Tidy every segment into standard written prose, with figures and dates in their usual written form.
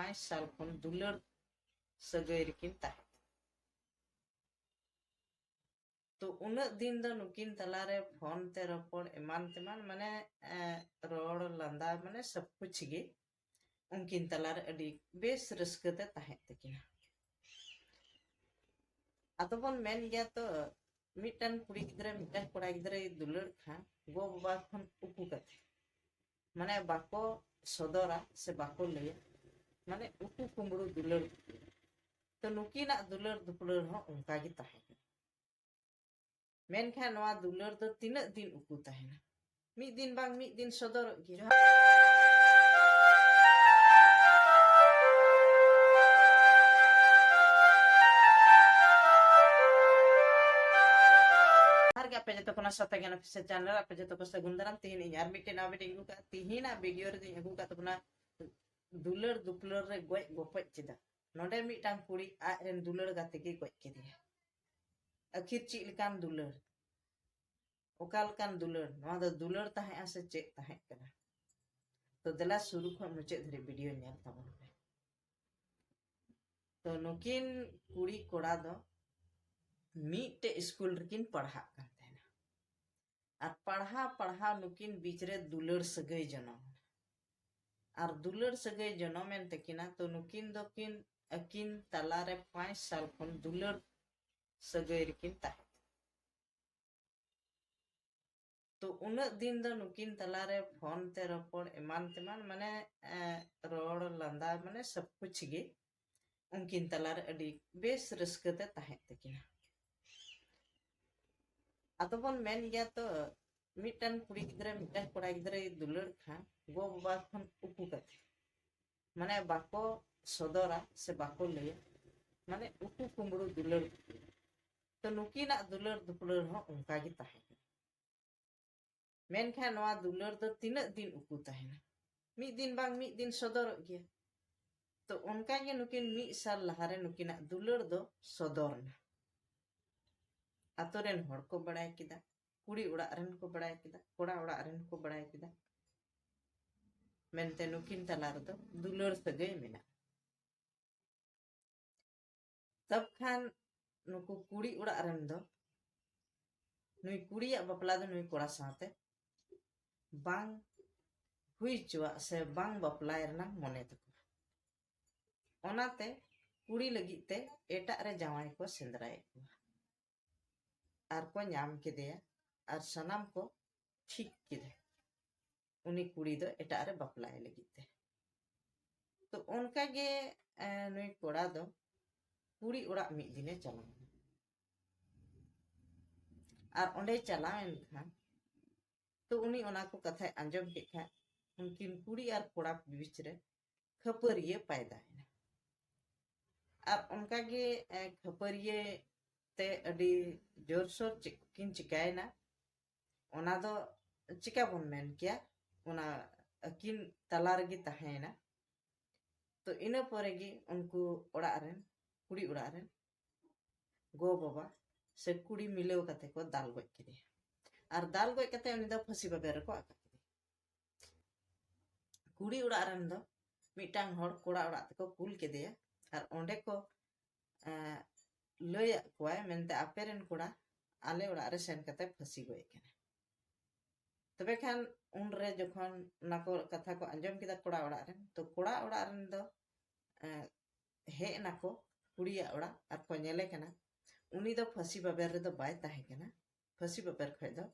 5 साल खन दुलर सगै रेकिन ताहे तो उन्ना दिन दो नुकिन तलारे फोन ते रपड़ एमान तेमान माने रोड लंदा माने सब कुछ गे उनकिन तलारे अडी बेस रस्कते ताहे तकिना आतो बन मेन गया तो मिटन कुड़ी गिद्रे मिटन कोड़ा गिद्रे दुलर खा गो बाबा खन उपु कते माने बाको सदरा से बाको लय माने उपु कुमड़ू दुलर तो नुकिना दुलर दुपलर हो उनका गी ताहे मेनखान नवा दुलर दो तीन दिन उपु ताहेना मी दिन बांग मी दिन सदर गी apa jatuh kena sate gana bisa channel apa jatuh ko sagundaram tihini yar mitten abete igu ka tihina video re igu ka to kena dular duplar re goi gopet chida nonde mitang kuri a ren dular gate gi goi kedia akhir chi lekan dular okal kan dular noa do dular tahe ase cek tahe kana to dela suru khon mucet dhari video nyel tabon pe to nukin kuri koda do mite school rekin padha kan আর পড়া পড়া নুকিন বিচরে দুলর সগৈ জনম আর দুলর সগৈ জনম এনতে কিনা তো নুকিন দকিন আকিন তালারে 5 সাল খন দুলর সগৈ রেকিন তাহে তো উন্না দিন দো নুকিন তালারে ফোন তে রপড় এমান তেমান মানে রোড লंदा মানে সব কুছ গে উনকিন তালারে আডি বেস রস্কতে তাহে তকিনা आतो बन मेन गया तो मिटन कुड़ी गिद्रे मिटन कोड़ा गिद्रे दुलर खा गो बाबा खन उपु कते माने बाको सदरा से बाको लय माने उपु कुमड़ू दुलर तो नुकिना दुलर दुपलर हो उनका गी ताहे मेनखान नवा दुलर दो तीन दिन उपु ताहेना मी दिन बांग मी दिन सदर गे तो उनका गे नुकिन मी साल लहारे नुकिना दुलर दो सदरना आतो रेन हड़ को बड़ाय किदा कुड़ी उड़ा रेन को बड़ाय किदा कोड़ा उड़ा रेन को बड़ाय किदा मेनते नुकिन तलार दो दुलर सगै मेना तब खान नुकु कुड़ी उड़ा रेन दो नुई कुड़िया बपला दो नुई कोड़ा साथे बांग हुई चुआ से बांग बपलाय रना मने तको ओनाते कुड़ी लगिते एटा रे जावाय को सेंद्राय आर को नाम केदेया आर सनाम को ठीक केदे उनी कुड़ी दो एटा रे बपलाय लगिते तो उनका गे नुई कोड़ा दो कुड़ी उड़ा मी दिने चला आर ओंडे चलावेन खान तो उनी ओना को कथा अंजम के खा उनकिन कुड़ी आर कोड़ा बीच रे खपरिये पैदा है आर उनका गे खपरिये ते अडी जोरसोर किन चिकायना ओना दो चिका बन मेन किया ओना किन तलार गी ताहेना तो इना परेगी उनको ओड़ा रेन कुड़ी उड़ा रेन गो बाबा से कुड़ी मिलेव कते को दाल गoj केदे आर दाल गoj कते उनी दो फसी बाबेर को आका केदे कुड़ी उड़ा रेन दो मिटांग हड़ कोड़ा उड़ा तको कुल केदे आर ओंडे को लय कोय मेनते आपेरेन कोड़ा आले उड़ा रे सेन कते फसी गय केना तबे खान उन रे जखन नाको कथा को अंजम किदा कोड़ा उड़ा रेन तो कोड़ा उड़ा रेन दो हे नाको कुड़िया उड़ा आर को नेले केना उनी दो फसी बाबेर रे दो बाय ताहे केना फसी बाबेर खय दो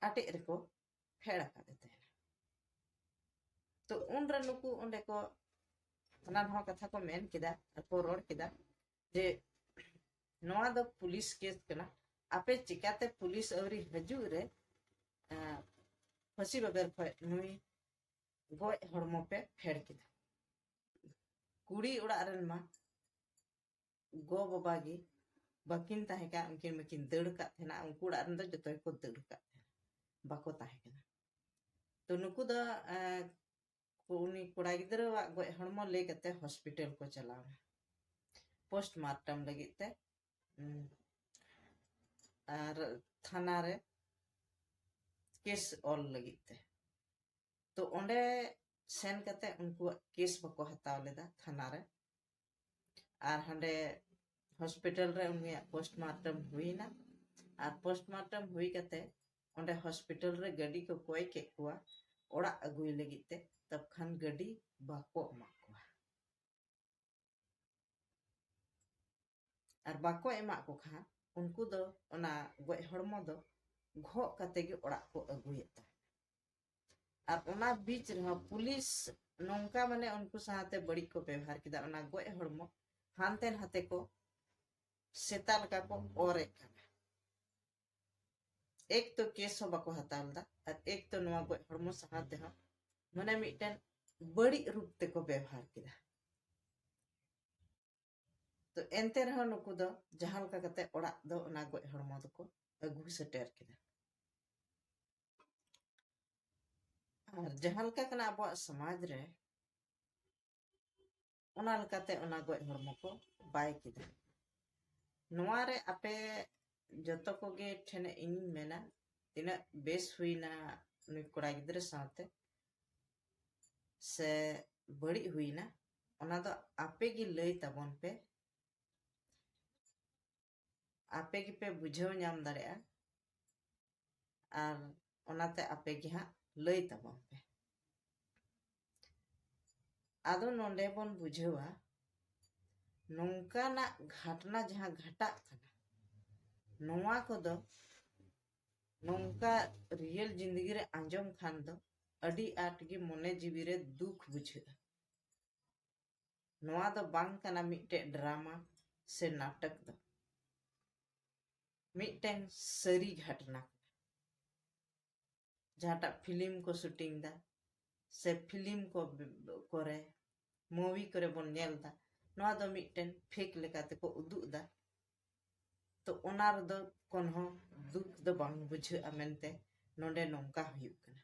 आटे रे को फेड़ा का देते तो उन रे नुकु ओंडे को हनान हो कथा को मेन किदा आर को रोड किदा जे नवा दो पुलिस केस कना आपे चिकाते पुलिस अवरी हजू रे फसी बाबेर खय नुई गoj हड़मो पे फेड़ किदा कुड़ी उड़ा रेन मा गो बाबा गी बाकिन ताहे का उनकिन मकिन दड़ का थेना उनको उड़ा रेन दो जतो को दड़ का बाको ताहे केना तो नुकु दो उनी कोड़ा गिदरा वा गoj हड़मो ले कते हॉस्पिटल को चलावा पोस्टमार्टम लगिते आर थाना रे केस ऑल लगिते तो ओंडे sen kate unku kes bako hataw leda thana re ar hande hospital re unia postmortem huina ar postmortem hui kate onde hospital re gadi ko koi ke kuwa ora agui lagi te tab khan gadi bako emak kuwa ar bako emak ko khan unku do ona goi hormo do gho kate ge ora ko aguyeta ar ona beach re police nongka mane unku sahate badi ko ବ୍ୟବହାର kida ona goi hormo hanten hate ko setal ka ko ore kana एक तो case हो बको हतालदा और एक तो नवा गो हरमो सहाते हा मने मिटन बड़ी रूप ते को व्यवहार किदा तो एंते रह नुकु दो जहां लका कते ओड़ा दो ओना गो हरमो दो को अगु सेटेर किदा और जहां लका कना अब समाज रे ओना लकाते ओना गो हरमो को बाय किदा नवा रे आपे जतो को गे ठेने इन मेना तिना बेस हुईना नुई कोड़ा गिद्रे साथे से बड़ी हुईना ओना दो आपे गी लई तबन पे आपे गी पे बुझाव नाम दाड़ेया और ओनाते आपे गी हा लई तबन पे आदो नोंडे बन बुझावा नोंकाना घटना जहां घटा कना नोवा को दो नोंका रियल जिंदगी रे आंजम खान दो अडी आट गी मोने जीवी रे दुख बुझा नोवा दो बांग कना मिटे ड्रामा से नाटक दो मिटेन सरी घटना जहाटा फिल्म को शूटिंग दा से फिल्म को करे मूवी करे बन नेल दा नोवा दो मिटेन फेक लेकाते को उदुग दा तो ओना दो कोनहो दुख दो बांग बुझा मेनते नोंडे नोंका हुयुग कना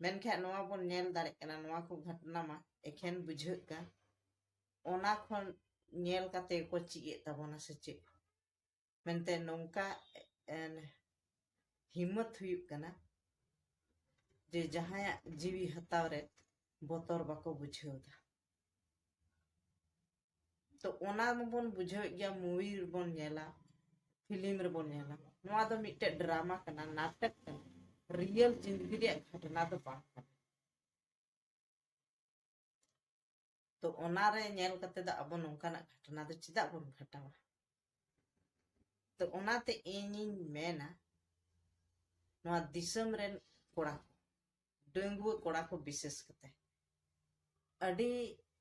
मेनखा नोवा बन नेल दाड़े कना नोवा को घटना मा एखेन बुझा का ओना खन नेल काते को चिए तबना से चे मेनते नोंका हिम्मत हुयुग कना जे जहाया जीवी हताव रे बोतर बाको बुझाव दा तो ओना बन बुझाव गया मूवी रे बन नेला फिल्म रे बन नेला नोवा दो मिटे ड्रामा कना नाटक कना रियल जिंदगी रे घटना दो बांग कना तो ओना रे नेल कते दा अब नोंकाना घटना दो चिदा बन घटावा तो ओनाते इनिन मेना नोवा दिसम रेन कोड़ा डंगुआ कोड़ा को विशेष कते अडी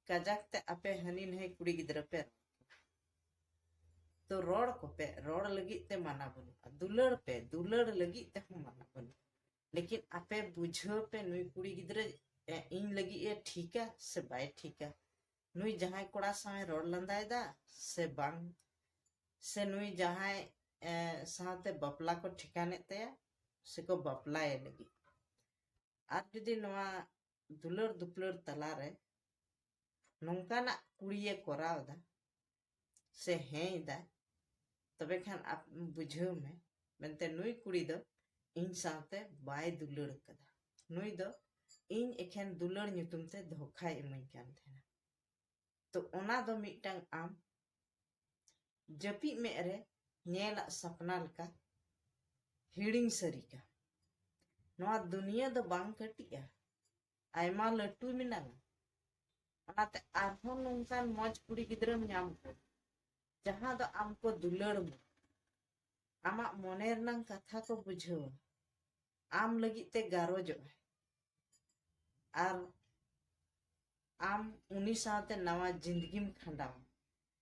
कजाक ते आपे हनी नहीं कुड़ी गिद्र पे तो रोड को पे रोड लगी ते माना बनु दुलड़ लगी ते हम माना बनु लेकिन आपे बुझो पे नुई कुड़ी गिद्र इन लगी ए ठीक है से बाय ठीक है नुई जहां कोड़ा साए रोड लंदाय दा से बांग से नुई जहां साथे बपला को ठिकाने ते से को बपलाए लगी आज जुदी नवा दुलड़ दुपलड़ तला रे नोंकाना कुड़िए कोराव दा से हें दा तबे खान आप बुझाव में मेनते नुई कुड़ी दो इन साथे बाय दुलड़ कदा नुई दो इन एखेन दुलड़ nyutum ते धोखा इमाई कान थेना तो ओना दो मिटांग आम जपी में रे नेला सपना लका हिड़िंग सरीका नवा दुनिया दो बांग कटिया आयमा लट्टू मिनाला ओनाते आरहों नोंकान मौज कुड़ी गिद्रम नाम को जहां दो आमको दुलड़ मो आमा मोने रनांग कथा को बुझावा आम लगी ते गारोजो आर आम उनी साथे नवा जिंदगी में खंडावा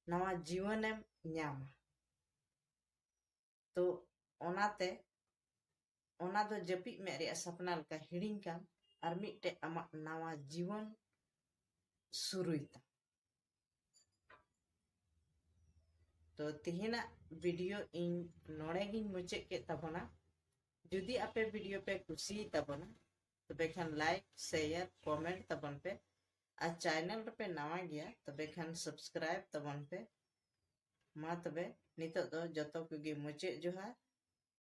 नवा जीवन एम न्यामा तो ओनाते ओना दो जपी में रे सपना लका हिड़िंग का और मिटे आमा नवा जीवन शुरुईता तो तिहिना वीडियो इन नोड़े गिन मुचे के तबना जुदी आपे वीडियो पे खुशी तबना तो बेखान लाइक शेयर कमेंट तबन पे आ चैनल पे नवा गया तो बेखान सब्सक्राइब तबन पे मा तबे नितो दो जतो को गे मुचे जोहार